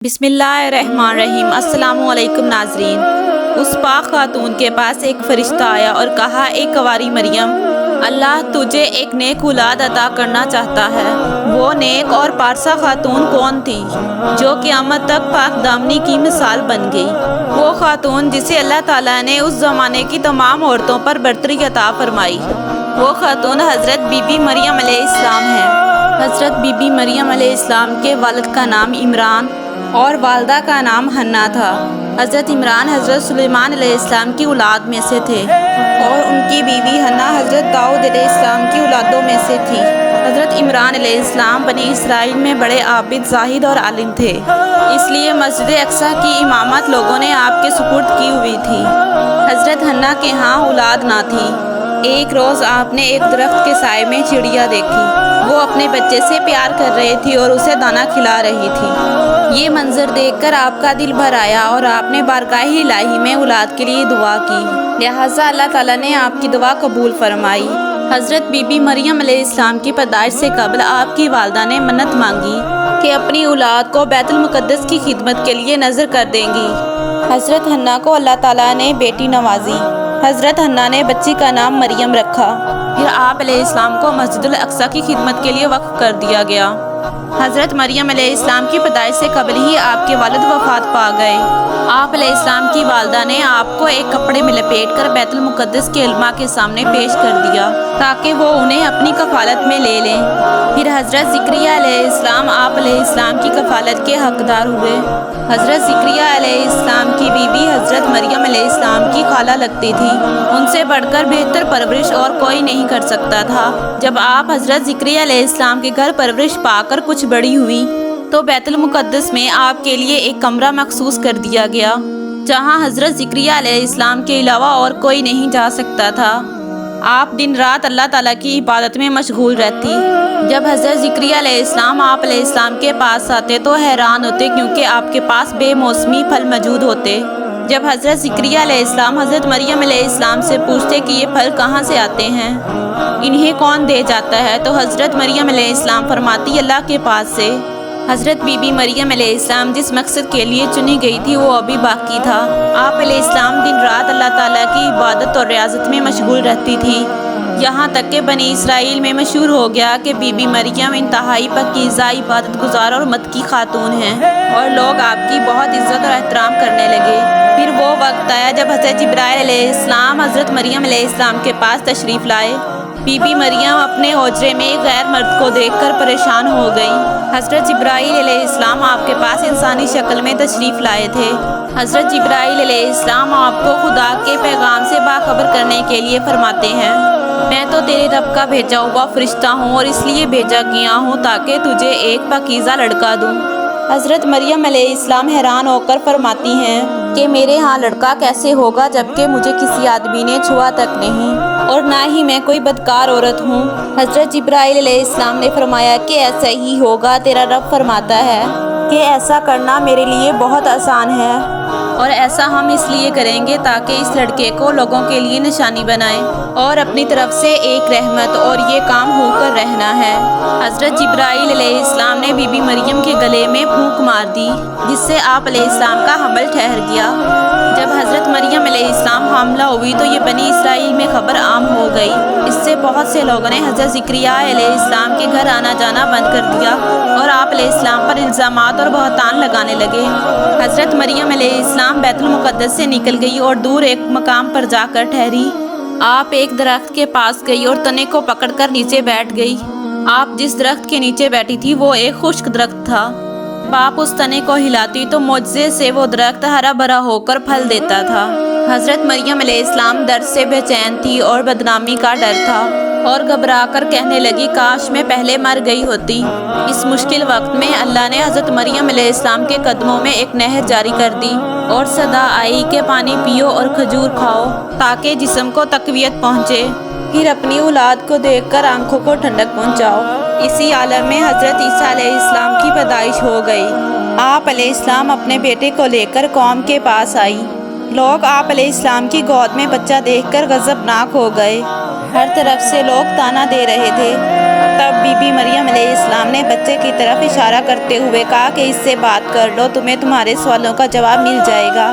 بسم اللہ الرحمن الرحیم۔ السلام علیکم ناظرین۔ اس پاک خاتون کے پاس ایک فرشتہ آیا اور کہا، اے کنواری مریم، اللہ تجھے ایک نیک اولاد عطا کرنا چاہتا ہے۔ وہ نیک اور پارسا خاتون کون تھی جو قیامت تک پاک دامنی کی مثال بن گئی؟ وہ خاتون جسے اللہ تعالیٰ نے اس زمانے کی تمام عورتوں پر برتری عطا فرمائی۔ وہ خاتون حضرت بی بی مریم علیہ السلام ہے۔ حضرت بی بی مریم علیہ السلام کے والد کا نام عمران اور والدہ کا نام حنا تھا۔ حضرت عمران حضرت سلیمان علیہ السلام کی اولاد میں سے تھے اور ان کی بیوی حنا حضرت داؤد علیہ السلام کی اولادوں میں سے تھی۔ حضرت عمران علیہ السلام بنی اسرائیل میں بڑے عابد، زاہد اور عالم تھے، اس لیے مسجد اقصی کی امامت لوگوں نے آپ کے سپرد کی ہوئی تھی۔ حضرت حنا کے ہاں اولاد نہ تھی۔ ایک روز آپ نے ایک درخت کے سائے میں چڑیا دیکھی۔ وہ اپنے بچے سے پیار کر رہی تھی اور اسے دانا کھلا رہی تھی۔ یہ منظر دیکھ کر آپ کا دل بھر آیا اور آپ نے بارگاہ الہی میں اولاد کے لیے دعا کی، لہٰذا اللہ تعالیٰ نے آپ کی دعا قبول فرمائی۔ حضرت بی بی مریم علیہ السلام کی پیدائش سے قبل آپ کی والدہ نے منت مانگی کہ اپنی اولاد کو بیت المقدس کی خدمت کے لیے نذر کر دیں گی۔ حضرت حنا کو اللہ تعالیٰ نے بیٹی نوازی۔ حضرت حنا نے بچی کا نام مریم رکھا۔ پھر آپ علیہ السلام کو مسجد الاقصی کی خدمت کے لیے وقف کر دیا گیا۔ حضرت مریم علیہ السلام کی پیدائش سے قبل ہی آپ کے والد وفات پا گئے۔ آپ علیہ السلام کی والدہ نے آپ کو ایک کپڑے میں لپیٹ کر بیت المقدس کے علماء کے سامنے پیش کر دیا تاکہ وہ انہیں اپنی کفالت میں لے لیں۔ پھر حضرت زکریا علیہ السلام آپ علیہ السلام کی کفالت کے حقدار ہوئے۔ حضرت زکریا علیہ السلام کی بیوی حضرت مریم علیہ السلام کی خالہ لگتی تھی۔ ان سے بڑھ کر بہتر پرورش اور کوئی نہیں کر سکتا تھا۔ جب آپ حضرت زکریا علیہ السلام کے گھر پرورش پا کر کچھ بڑی ہوئی تو بیت المقدس میں آپ کے لیے ایک کمرہ مخصوص کر دیا گیا جہاں حضرت زکریا علیہ السلام کے علاوہ اور کوئی نہیں جا سکتا تھا۔ آپ دن رات اللہ تعالیٰ کی عبادت میں مشغول رہتی۔ جب حضرت زکریا علیہ السلام آپ علیہ السلام کے پاس آتے تو حیران ہوتے کیونکہ آپ کے پاس بے موسمی پھل موجود ہوتے۔ جب حضرت زکریا علیہ السلام حضرت مریم علیہ السلام سے پوچھتے کہ یہ پھل کہاں سے آتے ہیں، انہیں کون دے جاتا ہے، تو حضرت مریم علیہ السلام فرماتی اللہ کے پاس سے۔ حضرت بی بی مریم علیہ السلام جس مقصد کے لیے چنی گئی تھی وہ ابھی باقی تھا۔ آپ علیہ السلام دن رات اللہ تعالیٰ کی عبادت اور ریاضت میں مشغول رہتی تھی، یہاں تک کہ بنی اسرائیل میں مشہور ہو گیا کہ بی بی مریم انتہائی پاکیزہ، عبادت گزار اور متقی خاتون ہیں، اور لوگ آپ کی بہت عزت اور احترام کرنے لگے۔ پھر وہ وقت آیا جب حضرت جبرائیل علیہ السلام حضرت مریم علیہ السلام کے پاس تشریف لائے۔ بی بی مریم اپنے حجرے میں ایک غیر مرد کو دیکھ کر پریشان ہو گئی۔ حضرت جبرائیل علیہ السلام آپ کے پاس انسانی شکل میں تشریف لائے تھے۔ حضرت جبرائیل علیہ السلام آپ کو خدا کے پیغام سے باخبر کرنے کے لیے فرماتے ہیں، میں تو تیرے رب کا بھیجا ہوا فرشتہ ہوں اور اس لیے بھیجا گیا ہوں تاکہ تجھے ایک پاکیزہ لڑکا دوں۔ حضرت مریم علیہ السلام حیران ہو کر فرماتی ہیں کہ میرے ہاں لڑکا کیسے ہوگا جبکہ مجھے کسی آدمی نے چھوا تک نہیں اور نہ ہی میں کوئی بدکار عورت ہوں۔ حضرت جبرائیل علیہ السلام نے فرمایا کہ ایسا ہی ہوگا، تیرا رب فرماتا ہے کہ ایسا کرنا میرے لیے بہت آسان ہے، اور ایسا ہم اس لیے کریں گے تاکہ اس لڑکے کو لوگوں کے لیے نشانی بنائیں اور اپنی طرف سے ایک رحمت، اور یہ کام ہو کر رہنا ہے۔ حضرت جبرائیل علیہ السلام نے بی بی مریم کے گلے میں پھونک مار دی جس سے آپ علیہ السلام کا حمل ٹھہر گیا۔ جب حضرت مریم علیہ السلام حاملہ ہوئی تو یہ بنی اسرائیل میں خبر عام ہو گئی۔ اس سے بہت سے لوگوں نے حضرت زکریا علیہ السلام کے گھر آنا جانا بند کر دیا اور آپ علیہ السلام پر الزامات اور بہتان لگانے لگے۔ حضرت مریم علیہ السلام بیت المقدس سے نکل گئی اور دور ایک مقام پر جا کر ٹھہری۔ آپ ایک درخت کے پاس گئی اور تنے کو پکڑ کر نیچے بیٹھ گئی۔ آپ جس درخت کے نیچے بیٹھی تھی وہ ایک خشک درخت تھا۔ آپ اس تنے کو ہلاتی تو معجزے سے وہ درخت ہرا بھرا ہو کر پھل دیتا تھا۔ حضرت مریم علیہ السلام درد سے بے چین تھی اور بدنامی کا ڈر تھا، اور گھبرا کر کہنے لگی کاش میں پہلے مر گئی ہوتی۔ اس مشکل وقت میں اللہ نے حضرت مریم علیہ السلام کے قدموں میں ایک نہر جاری کر دی اور صدا آئی کہ پانی پیو اور کھجور کھاؤ تاکہ جسم کو تقویت پہنچے، پھر اپنی اولاد کو دیکھ کر آنکھوں کو ٹھنڈک پہنچاؤ۔ اسی عالم میں حضرت عیسیٰ علیہ السلام کی پیدائش ہو گئی۔ آپ علیہ السلام اپنے بیٹے کو لے کر قوم کے پاس آئی۔ لوگ آپ علیہ السلام کی گود میں بچہ دیکھ کر غضبناک ہو گئے۔ ہر طرف سے لوگ تانا دے رہے تھے تب بی بی مریم علیہ السلام نے بچے کی طرف اشارہ کرتے ہوئے کہا کہ اس سے بات کر لو، تمہیں تمہارے سوالوں کا جواب مل جائے گا۔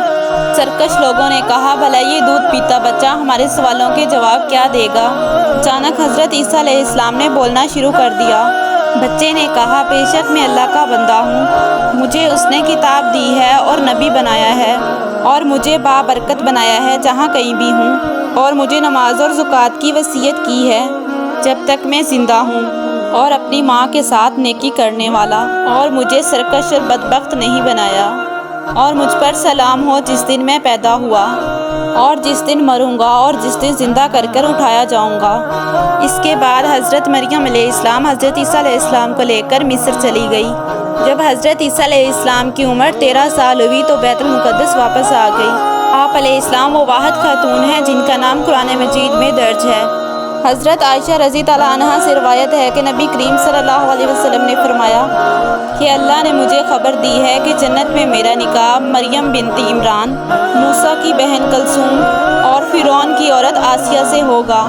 سرکش لوگوں نے کہا بھلا یہ دودھ پیتا بچہ ہمارے سوالوں کے جواب کیا دے گا؟ اچانک حضرت عیسیٰ علیہ السلام نے بولنا شروع کر دیا۔ بچے نے کہا بے شک میں اللہ کا بندہ ہوں، مجھے اس نے کتاب دی ہے اور نبی بنایا ہے، اور مجھے بابرکت بنایا ہے جہاں کہیں بھی ہوں، اور مجھے نماز اور زکوٰۃ کی وصیت کی ہے جب تک میں زندہ ہوں، اور اپنی ماں کے ساتھ نیکی کرنے والا، اور مجھے سرکش اور بدبخت نہیں بنایا، اور مجھ پر سلام ہو جس دن میں پیدا ہوا، اور جس دن مروں گا، اور جس دن زندہ کر اٹھایا جاؤں گا۔ اس کے بعد حضرت مریم علیہ السلام حضرت عیسیٰ علیہ السلام کو لے کر مصر چلی گئی۔ جب حضرت عیسیٰ علیہ السلام کی عمر 13 سال ہوئی تو بیت المقدس واپس آ گئی۔ آپ علیہ السلام وہ واحد خاتون ہیں جن کا نام قرآن مجید میں درج ہے۔ حضرت عائشہ رضی اللہ عنہا سے روایت ہے کہ نبی کریم صلی اللہ علیہ وسلم نے فرمایا کہ اللہ نے مجھے خبر دی ہے کہ جنت میں میرا نکاح مریم بنت عمران، موسیٰ کی بہن کلثوم اور فرعون کی عورت آسیہ سے ہوگا۔